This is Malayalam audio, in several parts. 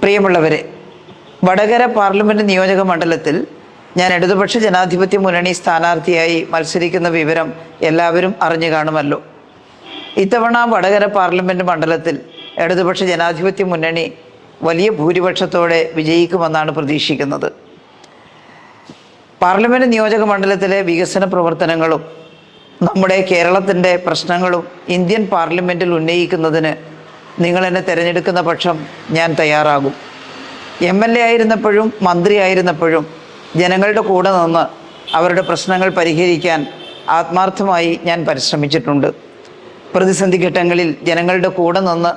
പ്രിയമുള്ളവരെ, വടകര പാർലമെന്റ് നിയോജക മണ്ഡലത്തിൽ ഞാൻ ഇടതുപക്ഷ ജനാധിപത്യ മുന്നണി സ്ഥാനാർത്ഥിയായി മത്സരിക്കുന്ന വിവരം എല്ലാവരും അറിഞ്ഞു കാണുമല്ലോ. ഇത്തവണ വടകര പാർലമെന്റ് മണ്ഡലത്തിൽ ഇടതുപക്ഷ ജനാധിപത്യ മുന്നണി വലിയ ഭൂരിപക്ഷത്തോടെ വിജയിക്കുമെന്നാണ് പ്രതീക്ഷിക്കുന്നത്. പാർലമെന്റ് നിയോജക മണ്ഡലത്തിലെ വികസന പ്രവർത്തനങ്ങളും നമ്മുടെ കേരളത്തിൻ്റെ പ്രശ്നങ്ങളും ഇന്ത്യൻ പാർലമെൻറ്റിൽ ഉന്നയിക്കുന്നതിന് നിങ്ങളെന്നെ തിരഞ്ഞെടുക്കുന്ന പക്ഷം ഞാൻ തയ്യാറാകും. MLA ആയിരുന്നപ്പോഴും മന്ത്രിയായിരുന്നപ്പോഴും ജനങ്ങളുടെ കൂടെ നിന്ന് അവരുടെ പ്രശ്നങ്ങൾ പരിഹരിക്കാൻ ആത്മാർത്ഥമായി ഞാൻ പരിശ്രമിച്ചിട്ടുണ്ട്. പ്രതിസന്ധി ഘട്ടങ്ങളിൽ ജനങ്ങളുടെ കൂടെ നിന്ന്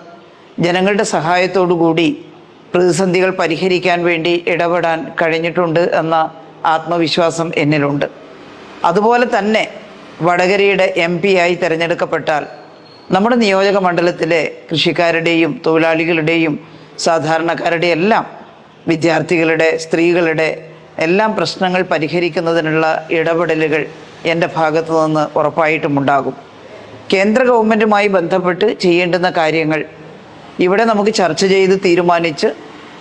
ജനങ്ങളുടെ സഹായത്തോടു കൂടി പ്രതിസന്ധികൾ പരിഹരിക്കാൻ വേണ്ടി ഇടപെടാൻ കഴിഞ്ഞിട്ടുണ്ട് എന്ന ആത്മവിശ്വാസം എന്നിലുണ്ട്. അതുപോലെ തന്നെ വടകരയുടെ MP ആയി തിരഞ്ഞെടുക്കപ്പെട്ടാൽ നമ്മുടെ നിയോജക മണ്ഡലത്തിലെ കൃഷിക്കാരുടെയും തൊഴിലാളികളുടെയും സാധാരണക്കാരുടെ എല്ലാം, വിദ്യാർത്ഥികളുടെ, സ്ത്രീകളുടെ എല്ലാം പ്രശ്നങ്ങൾ പരിഹരിക്കുന്നതിനുള്ള ഇടപെടലുകൾ എൻ്റെ ഭാഗത്തു നിന്ന് ഉറപ്പായിട്ടുമുണ്ടാകും. കേന്ദ്ര ഗവൺമെൻറ്റുമായി ബന്ധപ്പെട്ട് ചെയ്യേണ്ടുന്ന കാര്യങ്ങൾ ഇവിടെ നമുക്ക് ചർച്ച ചെയ്ത് തീരുമാനിച്ച്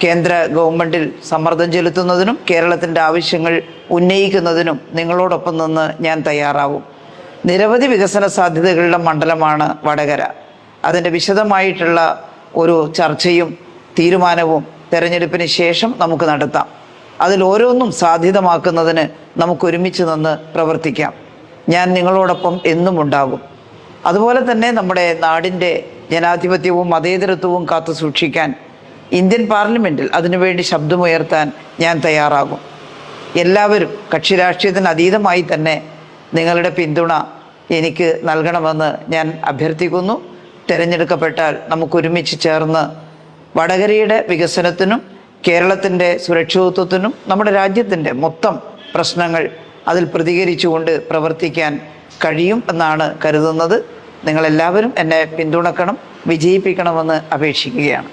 കേന്ദ്ര ഗവൺമെൻറ്റിൽ സമ്മർദ്ദം ചെലുത്തുന്നതിനും കേരളത്തിൻ്റെ ആവശ്യങ്ങൾ ഉന്നയിക്കുന്നതിനും നിങ്ങളോടൊപ്പം നിന്ന് ഞാൻ തയ്യാറാവും. നിരവധി വികസന സാധ്യതകളുടെ മണ്ഡലമാണ് വടകര. അതിൻ്റെ വിശദമായിട്ടുള്ള ഒരു ചർച്ചയും തീരുമാനവും തെരഞ്ഞെടുപ്പിന് ശേഷം നമുക്ക് നടത്താം. അതിൽ ഓരോന്നും സാധ്യതമാക്കുന്നതിന് നമുക്ക് ഒരുമിച്ച് നിന്ന് പ്രവർത്തിക്കാം. ഞാൻ നിങ്ങളോടൊപ്പം എന്നും ഉണ്ടാകും. അതുപോലെ തന്നെ നമ്മുടെ നാടിൻ്റെ ജനാധിപത്യവും മതേതരത്വവും കാത്തു സൂക്ഷിക്കാൻ ഇന്ത്യൻ പാർലമെൻറ്റിൽ അതിനുവേണ്ടി ശബ്ദമുയർത്താൻ ഞാൻ തയ്യാറാകും. എല്ലാവരും കക്ഷി രാഷ്ട്രീയത്തിന് അതീതമായി തന്നെ നിങ്ങളുടെ പിന്തുണ എനിക്ക് നൽകണമെന്ന് ഞാൻ അഭ്യർത്ഥിക്കുന്നു. തിരഞ്ഞെടുക്കപ്പെട്ടാൽ നമുക്കൊരുമിച്ച് ചേർന്ന് വടകരയുടെ വികസനത്തിനും കേരളത്തിൻ്റെ സുരക്ഷിതത്വത്തിനും നമ്മുടെ രാജ്യത്തിൻ്റെ മൊത്തം പ്രശ്നങ്ങൾ അതിൽ പ്രതികരിച്ചുകൊണ്ട് പ്രവർത്തിക്കാൻ കഴിയും എന്നാണ് കരുതുന്നത്. നിങ്ങളെല്ലാവരും എന്നെ പിന്തുണക്കണം, വിജയിപ്പിക്കണമെന്ന് അപേക്ഷിക്കുകയാണ്.